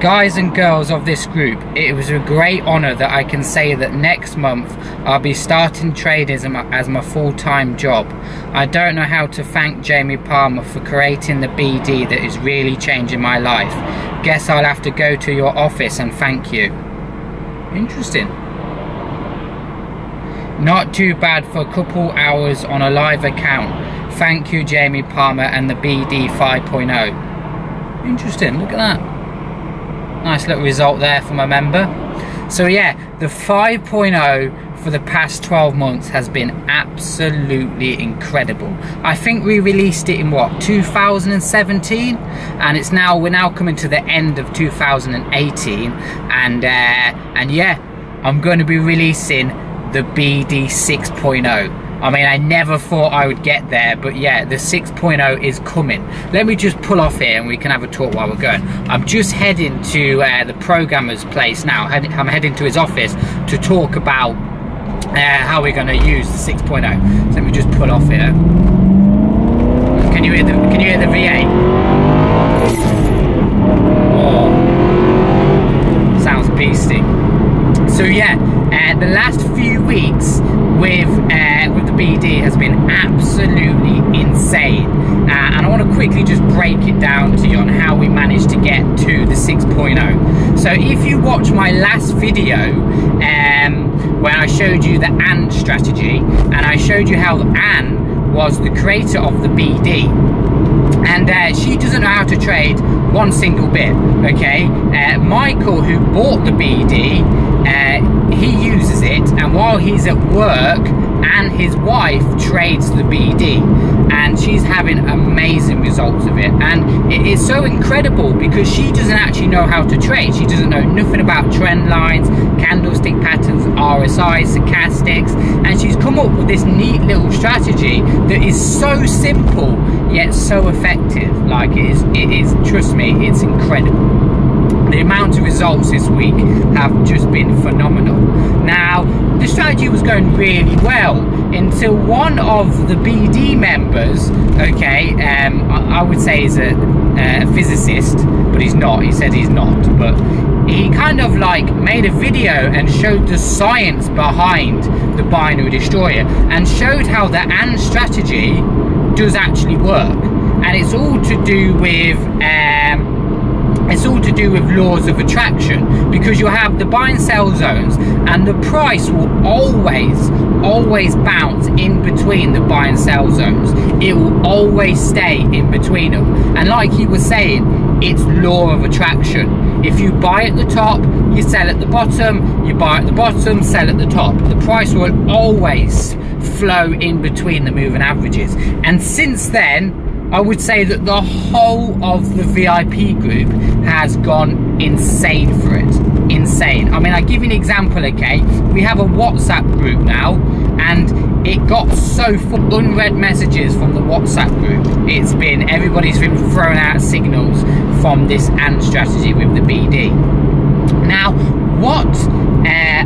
Guys and girls of this group, it was a great honour that I can say that next month I'll be starting trading as my full-time job. I don't know how to thank Jamie Palmer for creating the BD that is really changing my life. Guess I'll have to go to your office and thank you. Interesting. Not too bad for a couple hours on a live account. Thank you, Jamie Palmer and the BD 5.0. Interesting, look at that. Nice little result there from a member. So yeah, the 5.0 for the past 12 months has been absolutely incredible. I think we released it in what, 2017, and we're now coming to the end of 2018, and yeah, I'm going to be releasing the BD 6.0. I mean, I never thought I would get there, but yeah, the 6.0 is coming. Let me just pull off here and we can have a talk while we're going. I'm just heading to the programmer's place now. I'm heading to his office to talk about how we're going to use the 6.0. So let me just pull off here. Can you hear the V8? Oh, sounds beastie. So yeah, the last few weeks with the BD has been absolutely insane, and I want to quickly just break it down to you on how we managed to get to the 6.0. So if you watch my last video when I showed you the AND strategy, and I showed you how Anne was the creator of the BD, and she doesn't know how to trade one single bit, okay? Michael, who bought the BD, he uses it, and while he's at work, and his wife trades the BD, and she's having amazing results of it. And it is so incredible because she doesn't actually know how to trade. She doesn't know nothing about trend lines, candlestick patterns, RSI, stochastics, and she's come up with this neat little strategy that is so simple yet so effective. Like it is, trust me, it's incredible. The amount of results this week have just been phenomenal. Now, the strategy was going really well until one of the BD members, okay, I would say is a physicist, but he's not. He said he's not, but he kind of like made a video and showed the science behind the binary destroyer and showed how the AND strategy does actually work, and it's all to do with laws of attraction, because you have the buy and sell zones, and the price will always bounce in between the buy and sell zones. It will always stay in between them, and like he was saying, it's law of attraction. If you buy at the top, you sell at the bottom, you buy at the bottom, sell at the top. The price will always flow in between the moving averages. And since then, I would say that the whole of the VIP group has gone insane for it. Insane. I mean, I give you an example, okay? We have a WhatsApp group now, and it got so full unread messages from the WhatsApp group. Everybody's been throwing out signals from this AND strategy with the BD. Now, what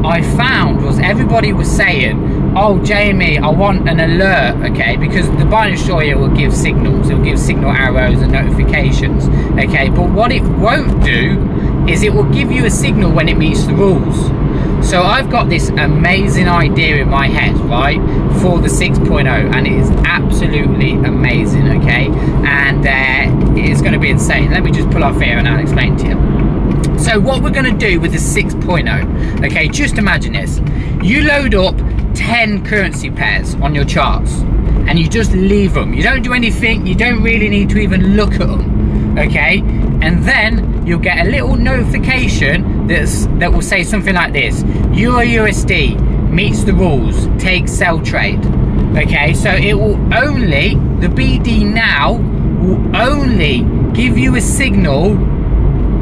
I found was everybody was saying, oh Jamie, I want an alert, okay, because the binary destroyer will give signals, it will give signal arrows and notifications, okay, but what it won't do is it will give you a signal when it meets the rules. So I've got this amazing idea in my head, right, for the 6.0, and it is absolutely amazing, okay, and it's going to be insane. Let me just pull off here and I'll explain to you. So what we're going to do with the 6.0, okay, just imagine this. You load up 10 currency pairs on your charts and you just leave them. You don't do anything, you don't really need to even look at them, okay? And then you'll get a little notification that will say something like this: Euro USD meets the rules, take sell trade. Okay, so it will only, the BD now will only give you a signal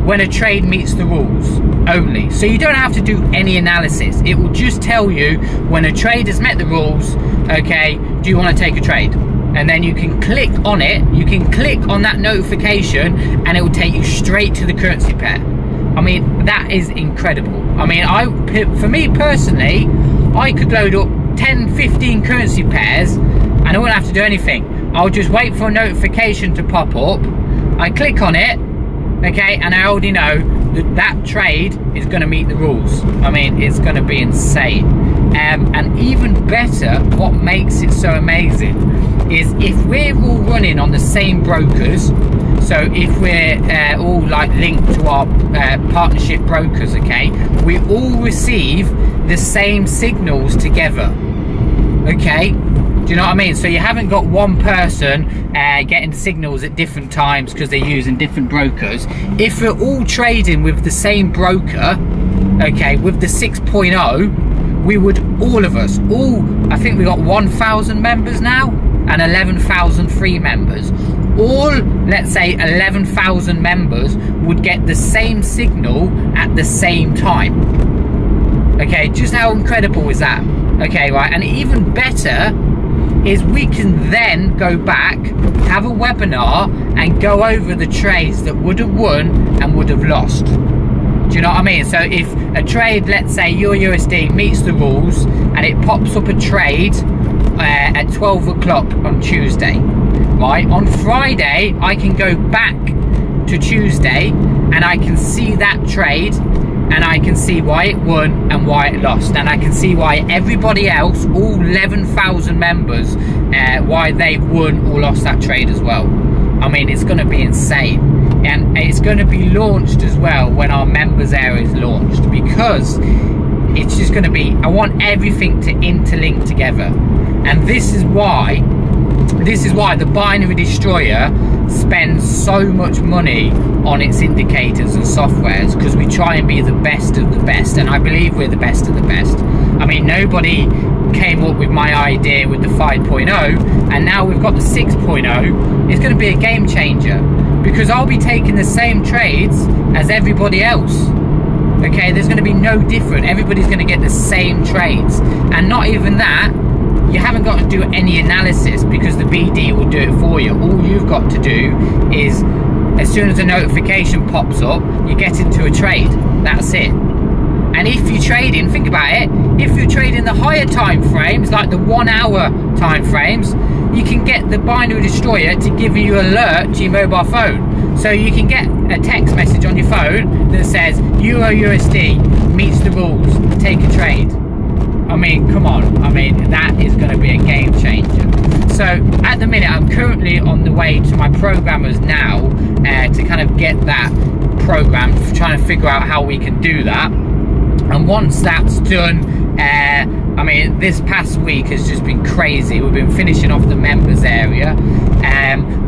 when a trade meets the rules only. So you don't have to do any analysis. It will just tell you when a trade has met the rules, okay, do you want to take a trade? And then you can click on it, you can click on that notification, and it will take you straight to the currency pair. I mean, that is incredible. I mean, for me personally, I could load up 10, 15 currency pairs and I wouldn't have to do anything. I'll just wait for a notification to pop up, I click on it, okay, and I already know that trade is going to meet the rules. I mean, it's going to be insane. And even better, what makes it so amazing is if we're all running on the same brokers, so if we're all like linked to our partnership brokers, okay, we all receive the same signals together, okay? Do you know what I mean? So you haven't got one person getting signals at different times because they're using different brokers. If we're all trading with the same broker, okay, with the 6.0, we would, all of us, I think we got 1,000 members now and 11,000 free members. All, let's say 11,000 members would get the same signal at the same time. Okay, just how incredible is that? Okay, right, and even better is we can then go back, have a webinar and go over the trades that would have won and would have lost. Do you know what I mean? So if a trade, let's say your USD meets the rules and it pops up a trade at 12 o'clock on Tuesday, right? On Friday, I can go back to Tuesday and I can see that trade and I can see why it won and why it lost, and I can see why everybody else, all 11,000 members, why they've won or lost that trade as well. I mean, it's going to be insane, and it's going to be launched as well when our members area is launched, because it's just going to be, I want everything to interlink together. And this is why the Binary Destroyer spends so much money on its indicators and softwares, because we try and be the best of the best, and I believe we're the best of the best. I mean, nobody came up with my idea with the 5.0, and now we've got the 6.0. It's going to be a game changer, because I'll be taking the same trades as everybody else. Okay, there's going to be no different. Everybody's going to get the same trades, and not even that, you haven't got to do any analysis, because the BD will do it for you. All you've got to do is, as soon as a notification pops up, you get into a trade. That's it. And if you're trading, think about it, if you're trading the higher time frames, like the 1 hour time frames, you can get the Binary Destroyer to give you an alert to your mobile phone. So you can get a text message on your phone that says Euro USD meets the rules, take a trade. I mean, come on, I mean, that is going to be a game changer. So at the minute, I'm currently on the way to my programmers now to kind of get that program, trying to figure out how we can do that. And once that's done, I mean, this past week has just been crazy. We've been finishing off the members area.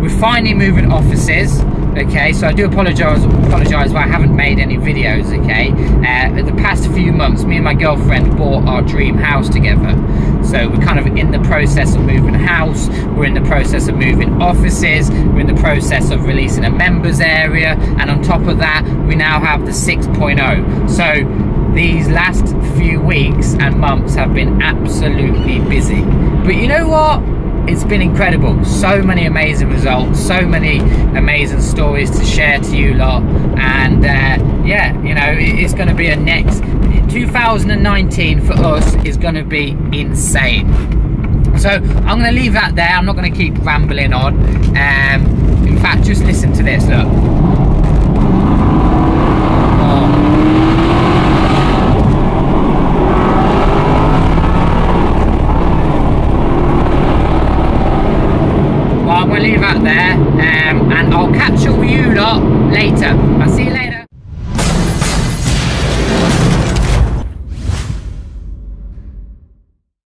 We're finally moving offices. Okay, so I do apologise if I haven't made any videos, okay? The past few months, me and my girlfriend bought our dream house together. So we're kind of in the process of moving house, we're in the process of moving offices, we're in the process of releasing a members area, and on top of that, we now have the 6.0. So these last few weeks and months have been absolutely busy. But you know what? It's been incredible. So many amazing results, so many amazing stories to share to you lot, and yeah, you know, it's going to be a next 2019 for us is going to be insane. So I'm going to leave that there. I'm not going to keep rambling on. In fact, just listen to this. Look. I'm going to leave that there, and I'll catch up with you lot later. I'll see you